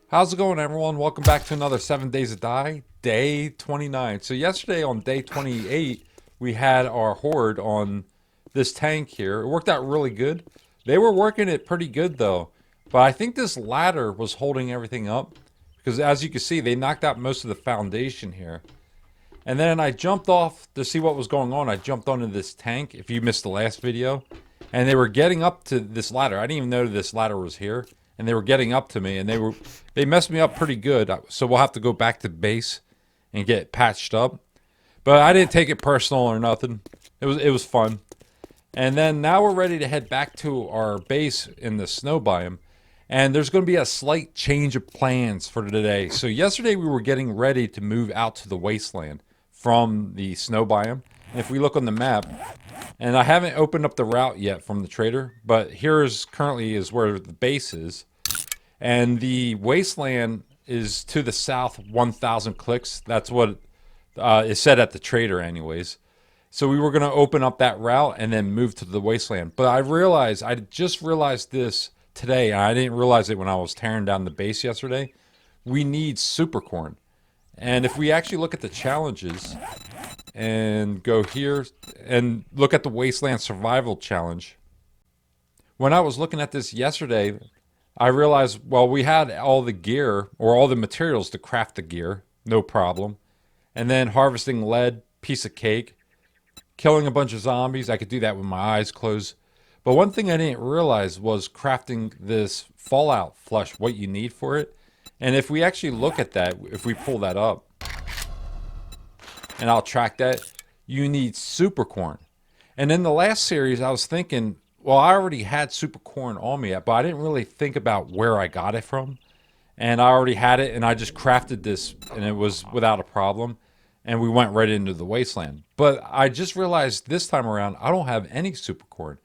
How's it going, everyone? Welcome back to another 7 Days to Die, day 29. So yesterday on day 28, we had our horde on this tank here. It worked out really good. They were working it pretty good though, but I think this ladder was holding everything up because as you can see, they knocked out most of the foundation here. And then I jumped off to see what was going on. I jumped onto this tank, if you missed the last video. And they were getting up to this ladder. I didn't even know this ladder was here. And they were getting up to me, and they messed me up pretty good. So we'll have to go back to base and get patched up. But I didn't take it personal or nothing. It was fun. And then now we're ready to head back to our base in the snow biome. And there's going to be a slight change of plans for today. So yesterday we were getting ready to move out to the Wasteland from the snow biome. And if we look on the map, and I haven't opened up the route yet from the trader, but here's currently is where the base is. And the Wasteland is to the south 1,000 clicks. That's what is said at the trader anyways. So we were going to open up that route and then move to the Wasteland. But I just realized this today. And I didn't realize it when I was tearing down the base yesterday. We need super corn. And if we actually look at the challenges and go here and look at the Wasteland Survival Challenge, when I was looking at this yesterday, I realized, well, we had all the gear or all the materials to craft the gear, no problem. And then harvesting lead, piece of cake, killing a bunch of zombies. I could do that with my eyes closed. But one thing I didn't realize was crafting this Fallout flesh, what you need for it. And if we actually look at that, if we pull that up, and I'll track that, you need super corn. And in the last series, I was thinking, well, I already had super corn on me, but I didn't really think about where I got it from. And I already had it, and I just crafted this, and it was without a problem. And we went right into the Wasteland. But I just realized this time around, I don't have any super corn.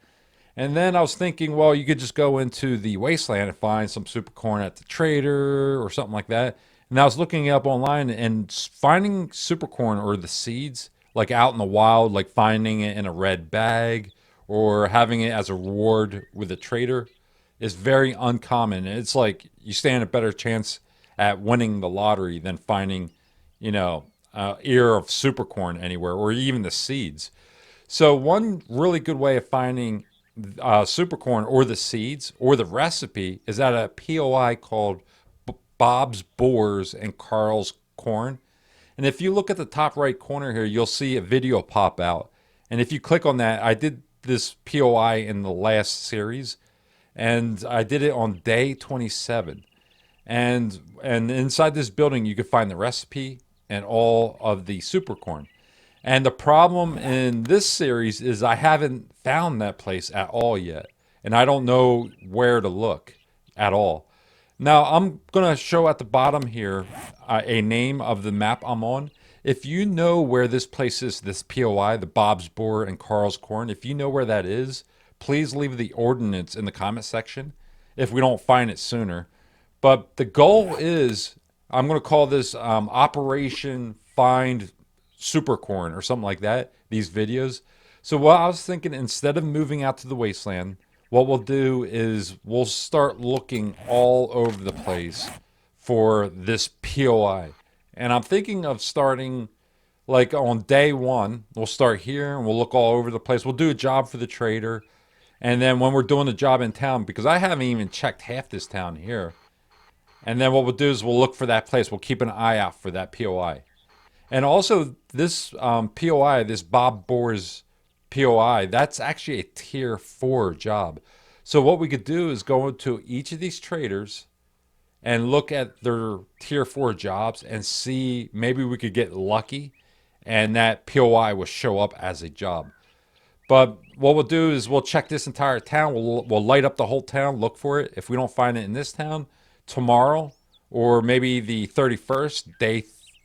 And then I was thinking, well, you could just go into the Wasteland and find some super corn at the trader or something like that. And I was looking up online and finding super corn or the seeds, like out in the wild, like finding it in a red bag or having it as a reward with a trader is very uncommon. And it's like you stand a better chance at winning the lottery than finding, ear of super corn anywhere or even the seeds. So one really good way of finding super corn or the seeds or the recipe is at a POI called Bob's Boars and Carl's Corn. And if you look at the top right corner here, you'll see a video pop out. And if you click on that, I did this POI in the last series, and I did it on day 27. And inside this building, you can find the recipe and all of the super corn. And the problem in this series is I haven't found that place at all yet. And I don't know where to look at all. Now, I'm going to show at the bottom here a name of the map I'm on. If you know where this place is, this POI, the Bob's Boar and Carl's Corn, if you know where that is, please leave the ordinance in the comment section if we don't find it sooner. But the goal is, I'm going to call this Operation Find Supercorn or something like that, these videos. So what I was thinking, instead of moving out to the Wasteland, what we'll do is we'll start looking all over the place for this POI. And I'm thinking of starting like on day one, we'll start here and we'll look all over the place. We'll do a job for the trader. And then when we're doing the job in town, because I haven't even checked half this town here. And then what we'll do is we'll look for that place. We'll keep an eye out for that POI. And also this POI, this Bob Boars POI, that's actually a tier 4 job. So what we could do is go into each of these traders and look at their tier 4 jobs and see maybe we could get lucky and that POI will show up as a job. But what we'll do is we'll check this entire town. We'll light up the whole town, look for it. If we don't find it in this town, tomorrow or maybe the 31st,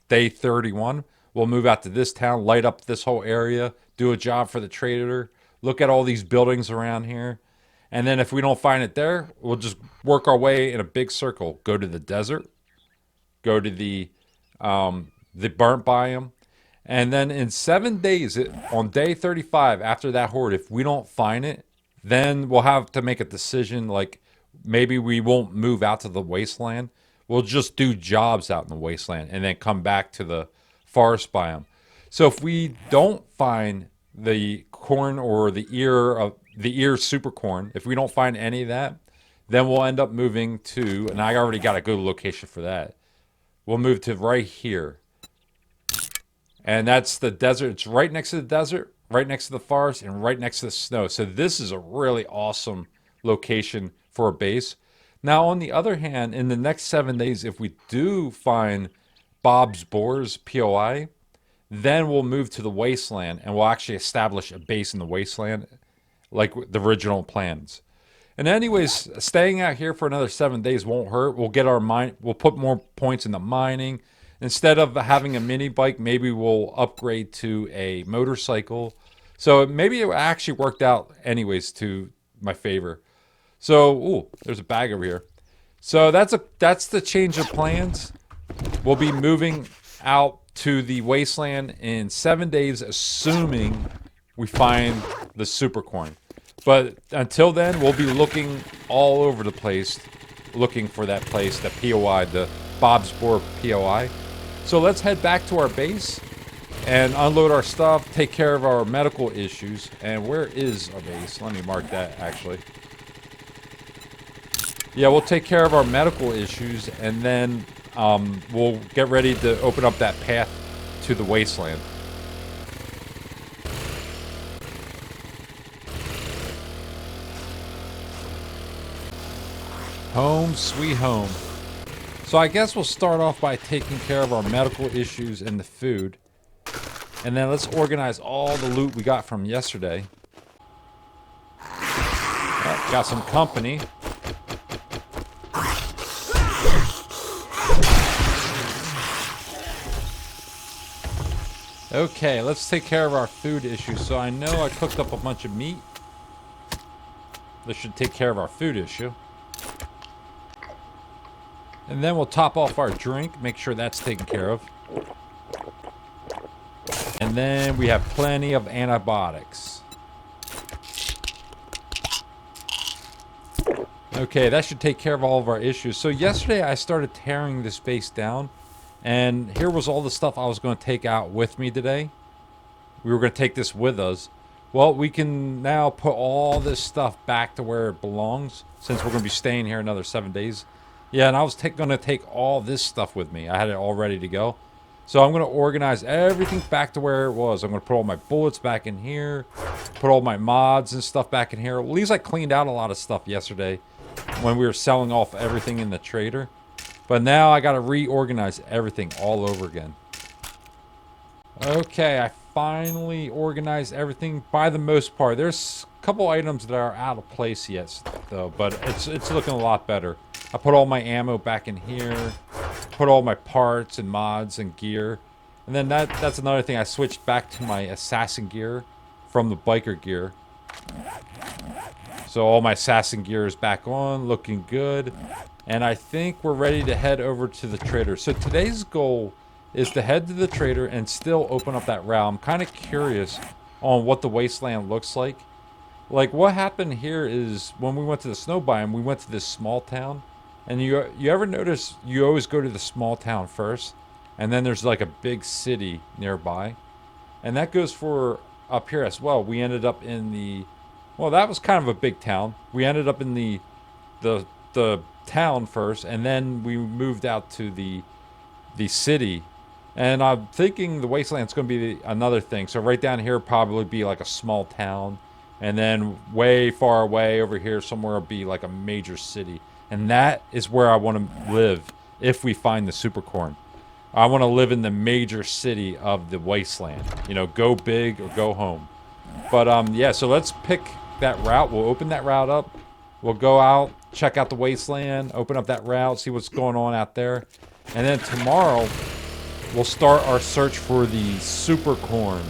day 31, we'll move out to this town, light up this whole area, do a job for the trader, look at all these buildings around here. And then if we don't find it there, we'll just work our way in a big circle. Go to the desert, go to the burnt biome. And then in 7 days, on day 35, after that horde, if we don't find it, then we'll have to make a decision like maybe we won't move out to the Wasteland. We'll just do jobs out in the wasteland and then come back to the forest biome. So if we don't find the corn or the ear super corn, if we don't find any of that, then we'll end up moving to, and I already got a good location for that. We'll move to right here. And that's the desert. It's right next to the desert, right next to the forest, and right next to the snow. So this is a really awesome location for a base. Now, on the other hand, in the next 7 days, if we do find Bob's Boars POI, then we'll move to the wasteland and we'll actually establish a base in the wasteland like the original plans. And anyways, staying out here for another 7 days won't hurt. We'll get our we'll put more points in the mining. Instead of having a mini bike, maybe we'll upgrade to a motorcycle. So maybe it actually worked out anyways to my favor. So, ooh, there's a bag over here. So that's the change of plans. We'll be moving out to the wasteland in 7 days, assuming we find the supercorn. But until then, we'll be looking all over the place, looking for that place, the POI, the Bob's Boar POI. So let's head back to our base and unload our stuff, take care of our medical issues. And where is our base? Let me mark that, actually. Yeah, we'll take care of our medical issues, and then we'll get ready to open up that path to the wasteland. Home sweet home. So I guess we'll start off by taking care of our medical issues and the food. And then let's organize all the loot we got from yesterday. Oh, got some company. Okay, let's take care of our food issues. So I know I cooked up a bunch of meat. This should take care of our food issue. And then we'll top off our drink, make sure that's taken care of. And then we have plenty of antibiotics. Okay, that should take care of all of our issues. So yesterday I started tearing this base down. And here was all the stuff I was going to take out with me today. We were going to take this with us. Well, we can now put all this stuff back to where it belongs, since we're going to be staying here another 7 days. Yeah, and I was going to take all this stuff with me. I had it all ready to go. So I'm going to organize everything back to where it was. I'm going to put all my bullets back in here, put all my mods and stuff back in here. At least I cleaned out a lot of stuff yesterday when we were selling off everything in the trader. But now I got to reorganize everything all over again. Okay, I finally organized everything by the most part. There's a couple items that are out of place yet, though, but it's looking a lot better. I put all my ammo back in here, put all my parts and mods and gear. And then that's another thing. I switched back to my assassin gear from the biker gear. So all my assassin gear is back on, looking good. And I think we're ready to head over to the trader. So today's goal is to head to the trader and still open up that route. I'm kind of curious on what the wasteland looks like. Like, what happened here is when we went to the snow biome, we went to this small town. And you ever notice you always go to the small town first, and then there's like a big city nearby? And that goes for up here as well. We ended up in the, well, that was kind of a big town. We ended up in the town first, and then we moved out to the city. And I'm thinking the wasteland's going to be another thing. So right down here probably be like a small town, and then way far away over here somewhere will be like a major city. And that is where I want to live if we find the supercorn. I want to live in the major city of the wasteland. You know, go big or go home. But yeah, so let's pick that route. We'll open that route up. We'll go out, check out the wasteland, open up that route, see what's going on out there. And then tomorrow, we'll start our search for the supercorn.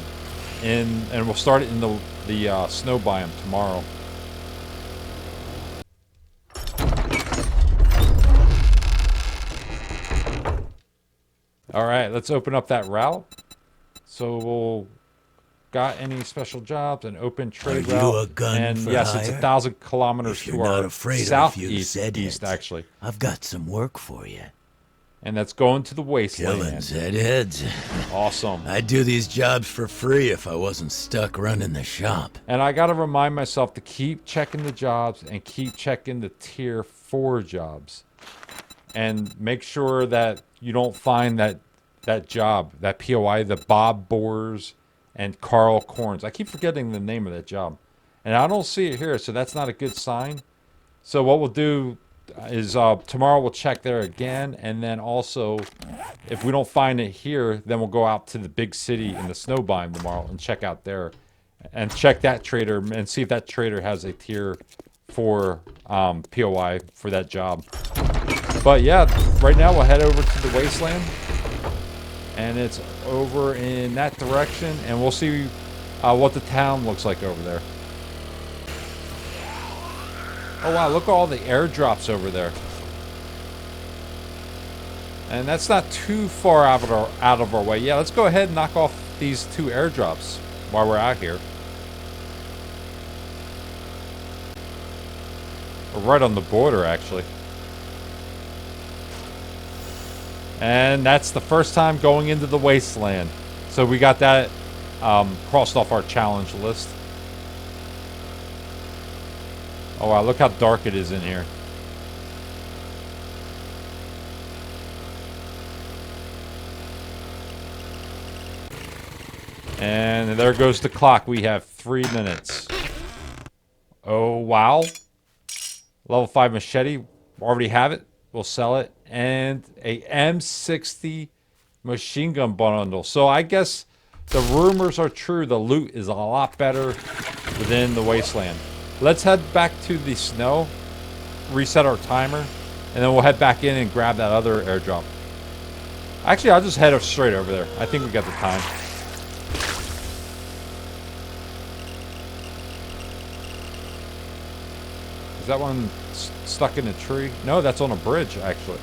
And we'll start it in the snow biome tomorrow. All right, let's open up that route. So we'll got any special jobs and open trade route. And yes, it's 1,000 kilometers to our southeast, actually. I've got some work for you. And that's going to the Wasteland. Killings, heads. Awesome. I'd do these jobs for free if I wasn't stuck running the shop. And I got to remind myself to keep checking the jobs and keep checking the tier 4 jobs. And make sure that you don't find that job, that POI, the Bob Boars and Carl Corns. I keep forgetting the name of that job. And I don't see it here, so that's not a good sign. So what we'll do is tomorrow we'll check there again, and then also if we don't find it here, then we'll go out to the big city in the snow biome tomorrow and check out there and check that trader and see if that trader has a tier 4 POI for that job. But yeah, right now we'll head over to the Wasteland, and it's over in that direction, and we'll see what the town looks like over there. Oh wow, look at all the airdrops over there. And that's not too far out of our way. Yeah, let's go ahead and knock off these 2 airdrops while we're out here. We're right on the border, actually. And that's the first time going into the Wasteland. So we got that crossed off our challenge list. Oh wow, look how dark it is in here. And there goes the clock. We have 3 minutes. Oh wow. Level 5 machete. Already have it. We'll sell it. And a M60 machine gun bundle. So I guess the rumors are true. The loot is a lot better within the Wasteland. Let's head back to the snow, reset our timer, and then we'll head back in and grab that other airdrop. Actually, I'll just head straight over there. I think we got the time. Is that one stuck in a tree? No, that's on a bridge, actually.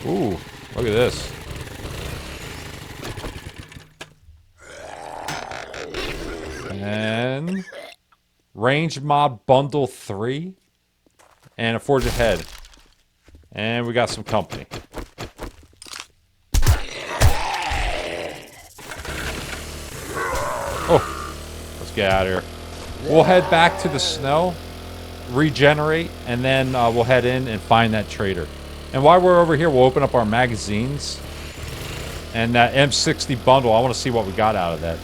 Ooh, look at this. And range mod bundle 3 and a forge ahead. And we got some company. Oh, let's get out of here. We'll head back to the snow, regenerate, and then we'll head in and find that trader. And while we're over here, we'll open up our magazines. And that M60 bundle, I want to see what we got out of that.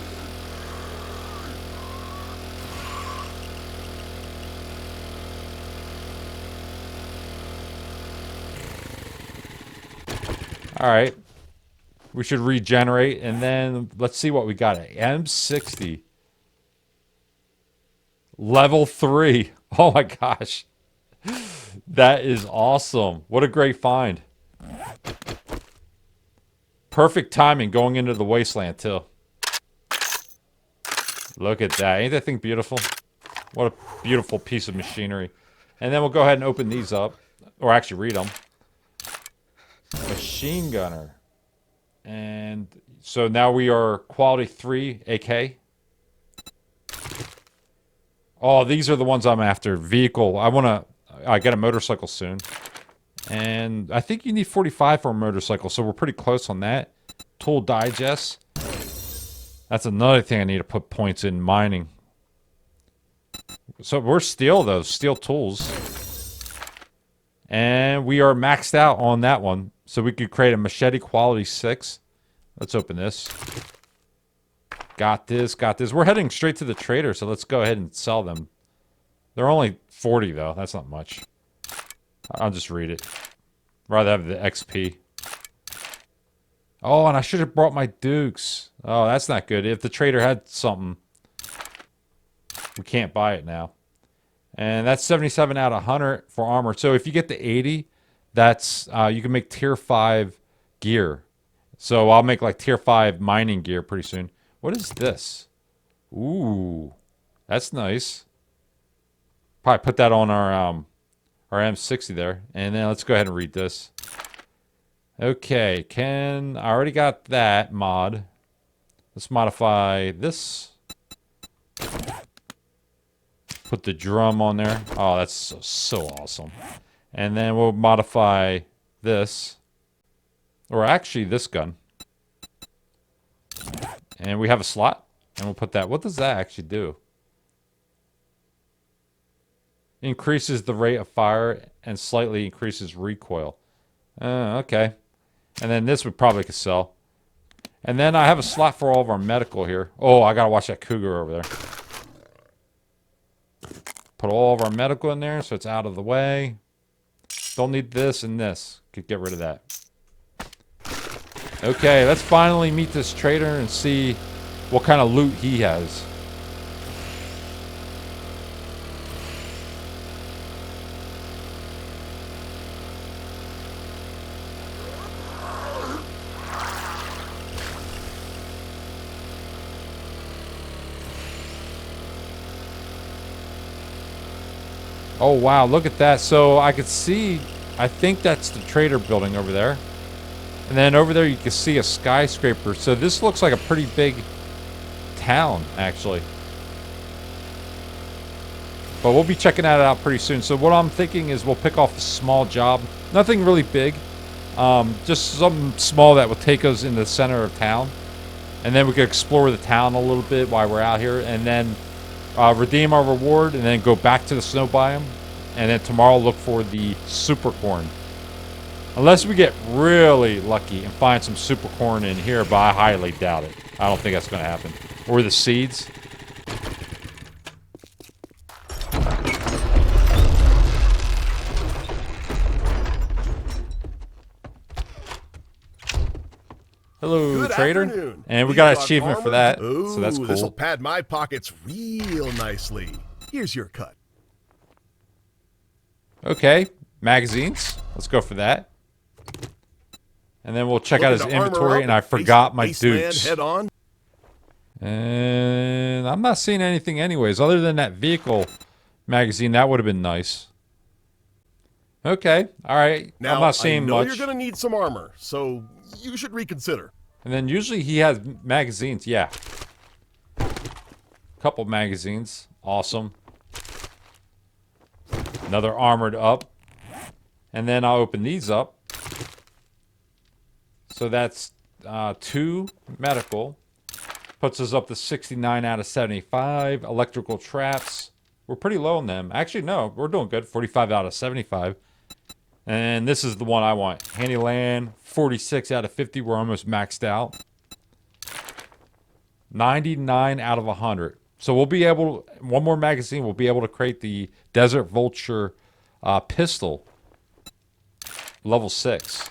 Alright. We should regenerate, and then let's see what we got. M60. Level 3. Oh my gosh. That is awesome. What a great find. Perfect timing going into the Wasteland, too. Look at that. Ain't that thing beautiful? What a beautiful piece of machinery. And then we'll go ahead and open these up. Or actually read them. Machine gunner. And so now we are quality 3 AK. Oh, these are the ones I'm after. Vehicle. I get a motorcycle soon. And I think you need 45 for a motorcycle, so we're pretty close on that. Tool digest. That's another thing I need to put points in mining. So we're steel, though. Steel tools. And we are maxed out on that one. So we could create a machete quality 6. Let's open this. Got this, got this. We're heading straight to the trader, so let's go ahead and sell them. They're only 40, though. That's not much. I'll just read it. Rather have the XP. Oh, and I should have brought my dukes. Oh, that's not good. If the trader had something, we can't buy it now. And that's 77 out of 100 for armor. So if you get the 80, that's you can make tier 5 gear. So I'll make like tier 5 mining gear pretty soon. What is this? Ooh, that's nice. Probably put that on our M60 there. And then let's go ahead and read this. Okay, I already got that mod. Let's modify this. put the drum on there. Oh, that's so awesome. And then we'll modify this. Or actually, this gun. And we have a slot. And we'll put that. What does that actually do? Increases the rate of fire and slightly increases recoil. Okay. And then this we probably could sell. And then I have a slot for all of our medical here. Oh, I gotta watch that cougar over there. Put all of our medical in there so it's out of the way. Don't need this and this. Could get rid of that. Okay, let's finally meet this trader and see what kind of loot he has. Oh wow, look at that. So I could see, I think that's the trader building over there. And then over there you can see a skyscraper. So this looks like a pretty big town, actually. But we'll be checking that out pretty soon. So what I'm thinking is we'll pick off a small job. Nothing really big. Just something small that will take us in the center of town. And then we can explore the town a little bit while we're out here. And then redeem our reward and then go back to the snow biome. And then tomorrow look for the super corn. Unless we get really lucky and find some super corn in here, but I highly doubt it. I don't think that's going to happen. Or the seeds. Hello, Good trader. afternoon. And we We've got an achievement for armor. that, Ooh, so that's cool. This'll pad my pockets real nicely. Here's your cut. Okay, magazines. Let's go for that. And then we'll check out his Looking to armor inventory, up and I face forgot my Wasteland dukes. Head on. And I'm not seeing anything anyways, other than that vehicle magazine. That would have been nice. Okay, all right. Now, I'm not seeing I know much. you're going to need some armor, so you should reconsider. And then usually he has magazines. Yeah. Couple magazines. Awesome. Another armored up. And then I'll open these up. So that's 2 medical. Puts us up to 69 out of 75. Electrical traps. We're pretty low on them. Actually, no. We're doing good. 45 out of 75. And this is the one I want. Handyland. 46 out of 50. We're almost maxed out. 99 out of 100. So we'll be able... One more magazine. We'll be able to create the Desert Vulture pistol. Level 6.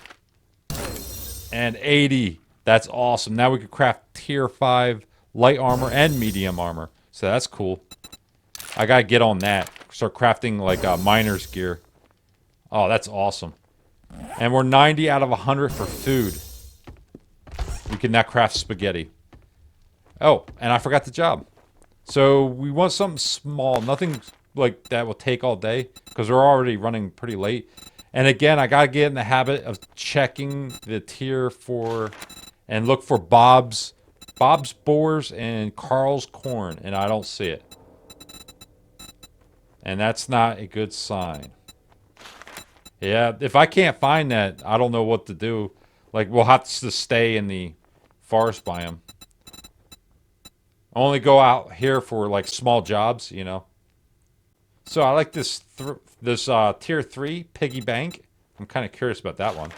And 80. That's awesome. Now we can craft tier 5 light armor and medium armor. So that's cool. I gotta get on that. Start crafting like miner's gear. Oh, that's awesome. And we're 90 out of 100 for food. We can now craft spaghetti. Oh, and I forgot the job. So we want something small. Nothing like that will take all day. Because we're already running pretty late. And again, I gotta get in the habit of checking the tier for... And look for Bob's Boars and Carl's Corn. And I don't see it. And that's not a good sign. Yeah, if I can't find that, I don't know what to do. Like, we'll have to stay in the forest biome. Only go out here for, like, small jobs, you know. So I like this tier 3 piggy bank. I'm kind of curious about that one.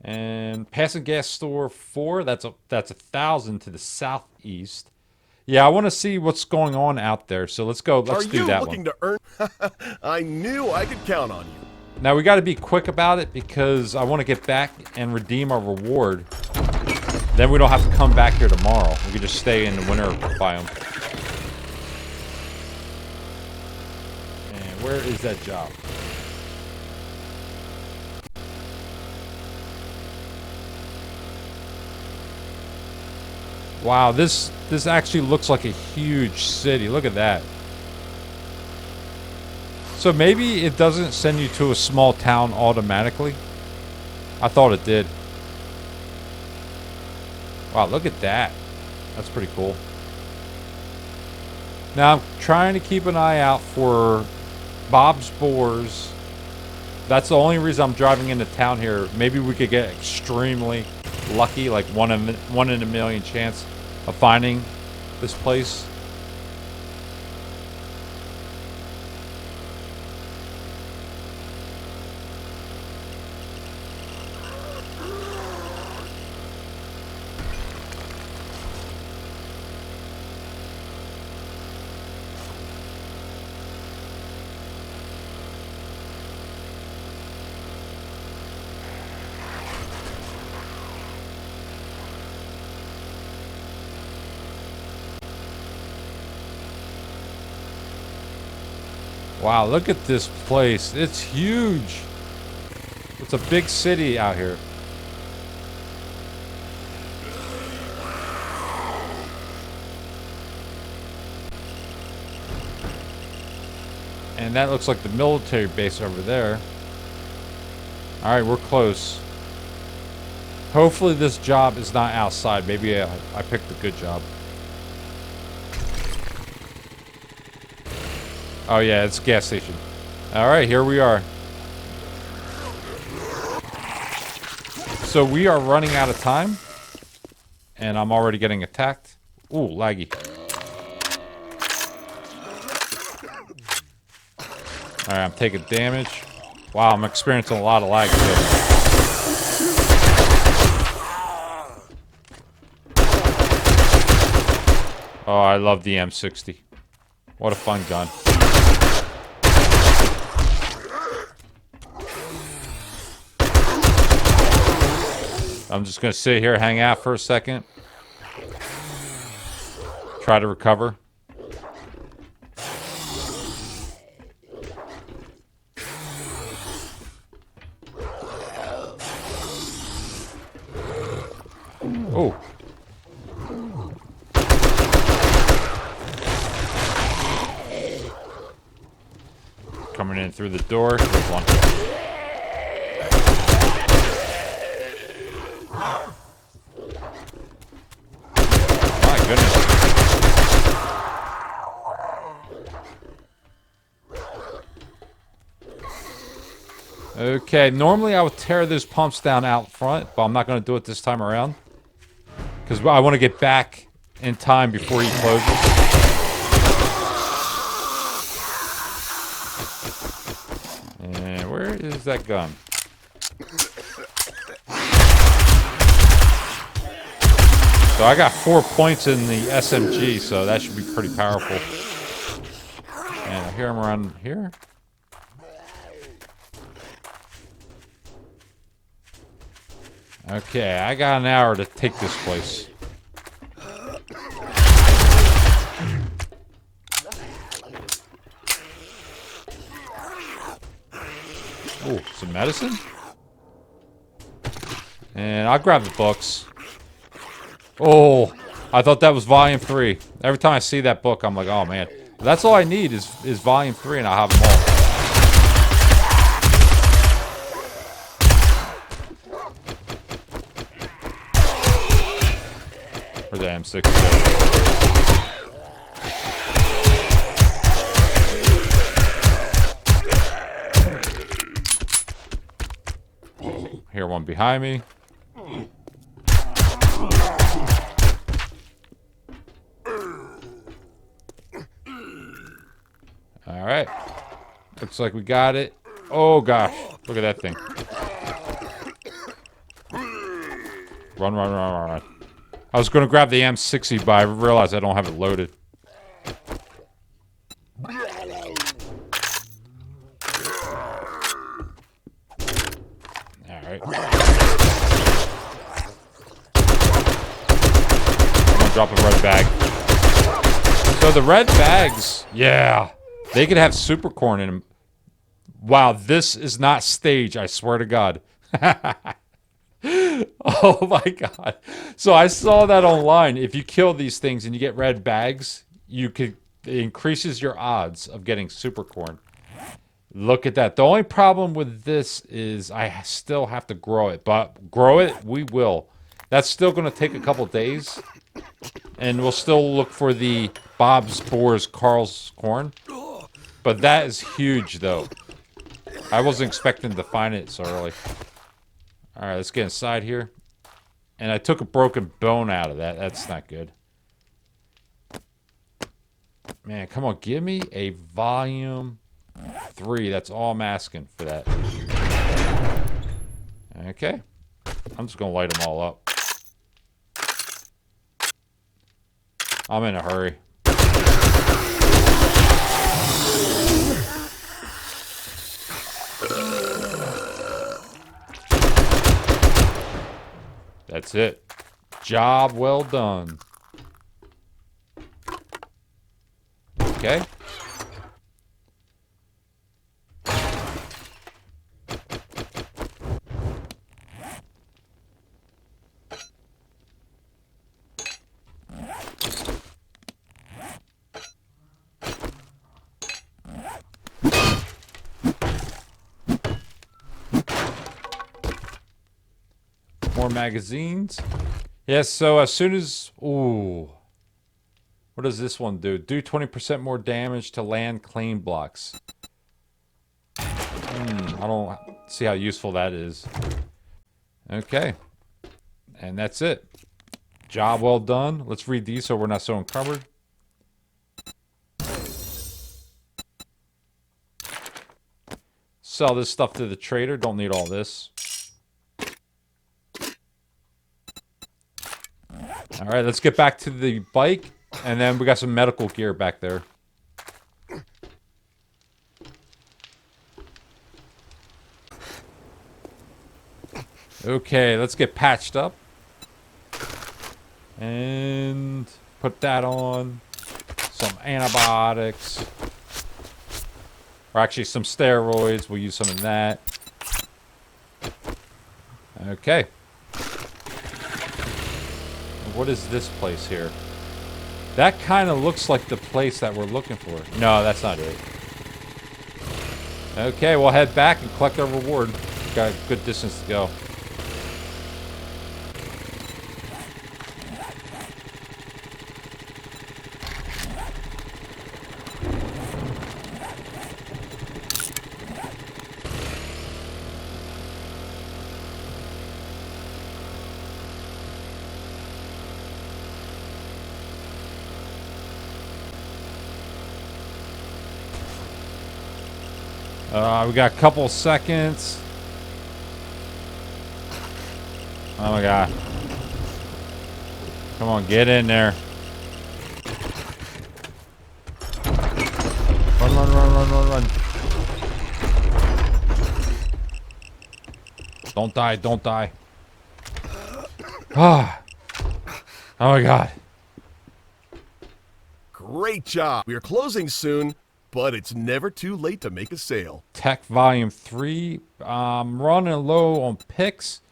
And passing gas store 4, that's 1,000 to the southeast. Yeah, I want to see what's going on out there. So let's go. Let's do that one. Are you looking to earn? I knew I could count on you. Now we got to be quick about it because I want to get back and redeem our reward. Then we don't have to come back here tomorrow. We can just stay in the winter biome. And where is that job? Wow, this actually looks like a huge city. Look at that. So maybe it doesn't send you to a small town automatically. I thought it did. Wow, look at that. That's pretty cool. Now I'm trying to keep an eye out for Bob's Boars. That's the only reason I'm driving into town here. Maybe we could get extremely lucky, like one in a million chance of finding this place. Wow, look at this place. It's huge. It's a big city out here. And that looks like the military base over there. Alright, we're close. Hopefully this job is not outside. Maybe I picked a good job. Oh yeah, it's a gas station. Alright, here we are. So we are running out of time. And I'm already getting attacked. Ooh, laggy. Alright, I'm taking damage. Wow, I'm experiencing a lot of lag too. Oh, I love the M60. What a fun gun. I'm just going to sit here, hang out for a second. Try to recover. Oh. Coming in through the door. There's one. My goodness. Okay, normally I would tear those pumps down out front, but I'm not going to do it this time around. Because I want to get back in time before he closes. And where is that gun? So I got 4 points in the SMG, so that should be pretty powerful. And I hear him around here. Okay, I got an hour to take this place. Ooh, some medicine? And I'll grab the books. Oh, I thought that was volume 3. Every time I see that book, I'm like, oh man. That's all I need is volume 3 and I'll have them all. Where's the M6? Here, one behind me. Alright. Looks like we got it. Oh gosh. Look at that thing. Run, run, run, run, run. I was going to grab the M60, but I realized I don't have it loaded. Alright. I'm going to drop a red bag. So the red bags, yeah. They could have super corn in them. Wow, this is not stage, I swear to God. Oh my God. So I saw that online. If you kill these things and you get red bags, it increases your odds of getting super corn. Look at that. The only problem with this is I still have to grow it, but grow it, we will. That's still going to take a couple days. And we'll still look for the Bob's, Boars, Carl's corn. But that is huge, though. I wasn't expecting to find it so early. Alright, let's get inside here. And I took a broken bone out of that. That's not good. Man, come on. Give me a volume 3. That's all I'm asking for that. Okay. I'm just going to light them all up. I'm in a hurry. That's it. Job well done. Okay. More magazines. Yes, so as soon as... Ooh. What does this one do? Do 20% more damage to land claim blocks. I don't see how useful that is. Okay. And that's it. Job well done. Let's read these so we're not so encumbered. Sell this stuff to the trader. Don't need all this. Alright, let's get back to the bike. And then we got some medical gear back there. Okay, let's get patched up. And put that on. Some antibiotics. Or actually some steroids. We'll use some of that. Okay. What is this place here? That kind of looks like the place that we're looking for. No, that's not it. Okay, we'll head back and collect our reward. Got a good distance to go. We got a couple seconds. Oh my god. Come on, get in there. Run, run, run, run, run, run. Don't die, don't die. Ah. Oh my god. Great job. We're closing soon, but it's never too late to make a sale. Tech Volume 3. Running low on picks.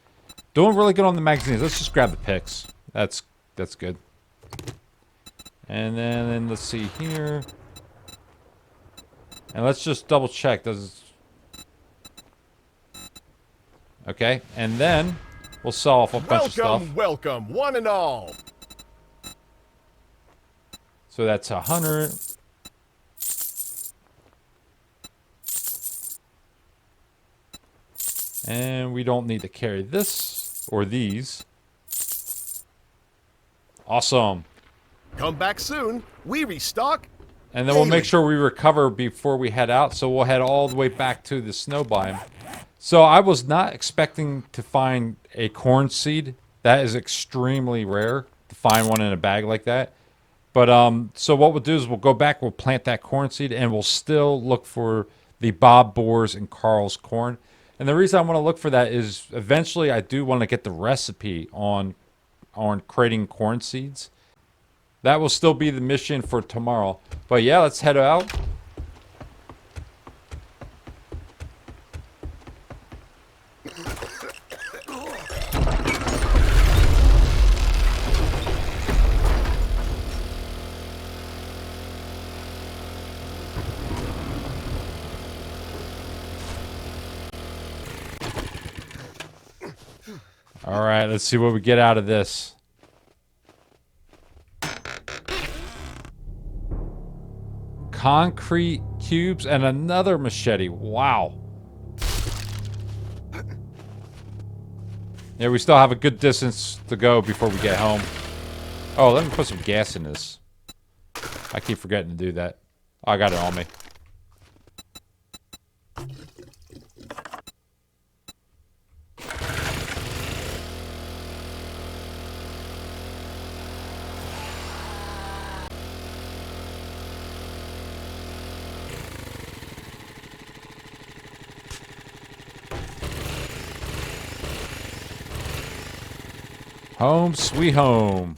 Doing really good on the magazines. Let's just grab the picks. That's good. And then let's see here. And let's just double check. Okay. And then we'll sell off a bunch of stuff. Welcome, one and all. So that's 100. And we don't need to carry this or these. Awesome. Come back soon. We restock. And then we'll make sure we recover before we head out. So we'll head all the way back to the snow biome. So I was not expecting to find a corn seed. That is extremely rare to find one in a bag like that. But so what we'll do is we'll go back, we'll plant that corn seed, and we'll still look for the Bob, Boars, and Carl's corn. And the reason I want to look for that is eventually I do want to get the recipe on creating corn seeds. That will still be the mission for tomorrow. But yeah, let's head out. All right, let's see what we get out of this. concrete cubes, and another machete. Wow. Yeah, we still have a good distance to go before we get home. Oh, let me put some gas in this. I keep forgetting to do that. Oh, I got it on me. Home sweet home.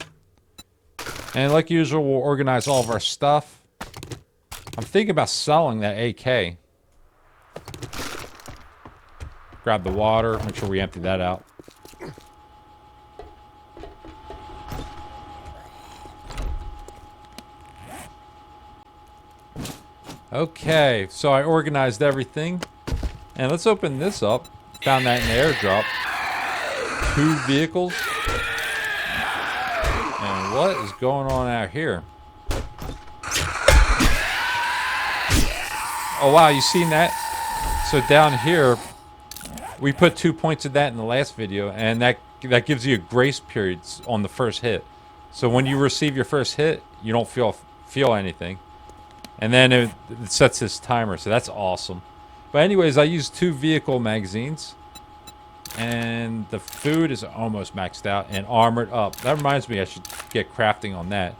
And like usual, we'll organize all of our stuff. I'm thinking about selling that AK. Grab the water, make sure we empty that out. Okay, so I organized everything. And let's open this up. Found that in the airdrop. 2 vehicles. And what is going on out here? Oh wow, you seen that? So down here, we put 2 points of that in the last video, and that gives you a grace period on the first hit. So when you receive your first hit, you don't feel anything. And then it sets this timer, so that's awesome. But anyways, I used 2 vehicle magazines. And the food is almost maxed out and armored up. That reminds me, I should get crafting on that.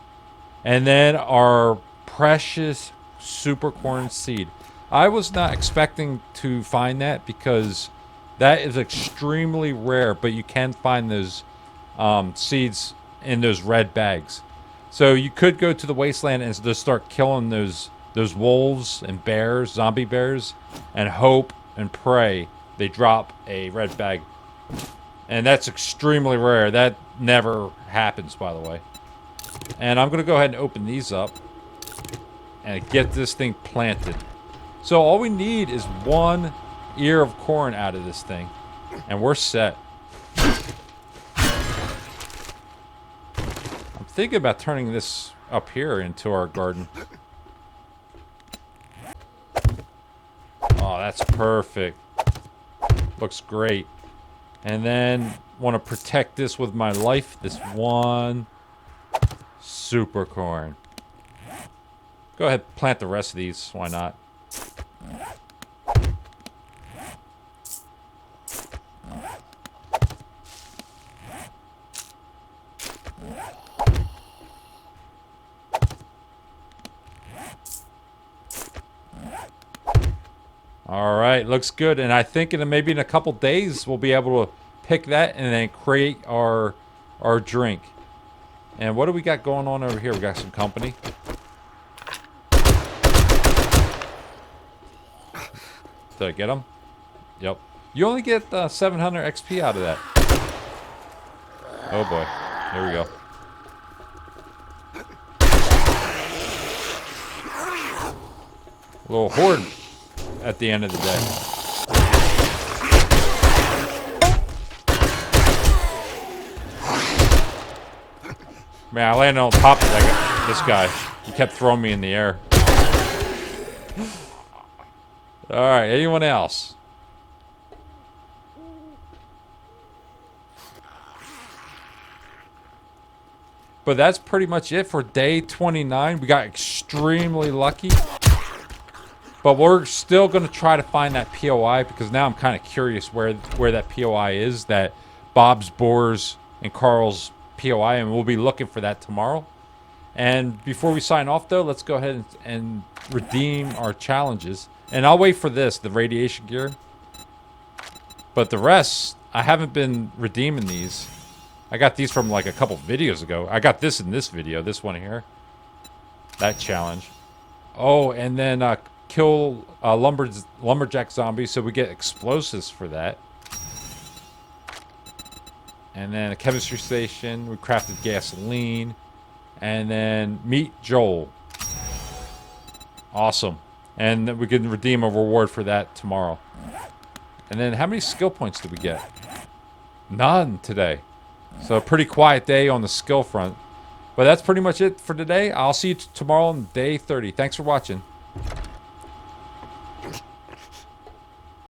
And then our precious super corn seed. I was not expecting to find that because that is extremely rare, but you can find those seeds in those red bags. So you could go to the Wasteland and just start killing those wolves and bears, zombie bears, and hope and pray they drop a red bag. And that's extremely rare. That never happens, by the way. And I'm going to go ahead and open these up and get this thing planted. So all we need is 1 ear of corn out of this thing, and we're set. I'm thinking about turning this up here into our garden. Oh, that's perfect. Looks great. And then want to protect this with my life. This 1 super corn. Go ahead, plant the rest of these. Why not? All right, looks good. And I think maybe in a couple days we'll be able to pick that and then create our drink. And what do we got going on over here? We got some company. Did I get them? Yep. You only get 700 XP out of that. Oh boy. Here we go. A little horde at the end of the day. Man, I landed on top of this guy. He kept throwing me in the air. Alright, anyone else? But that's pretty much it for day 29. We got extremely lucky. But we're still going to try to find that POI because now I'm kind of curious where that POI is, that Bob's, Boars, and Carl's POI, and we'll be looking for that tomorrow. And before we sign off, though, let's go ahead and redeem our challenges. And I'll wait for this, the radiation gear. But the rest, I haven't been redeeming these. I got these from like a couple videos ago. I got this in this video, this one here. That challenge. Oh, and then kill lumberjack zombies, so we get explosives for that. And then a chemistry station. We crafted gasoline. And then meet Joel. Awesome. And then we can redeem a reward for that tomorrow. And then how many skill points did we get? None today. So a pretty quiet day on the skill front. But that's pretty much it for today. I'll see you tomorrow on day 30. Thanks for watching.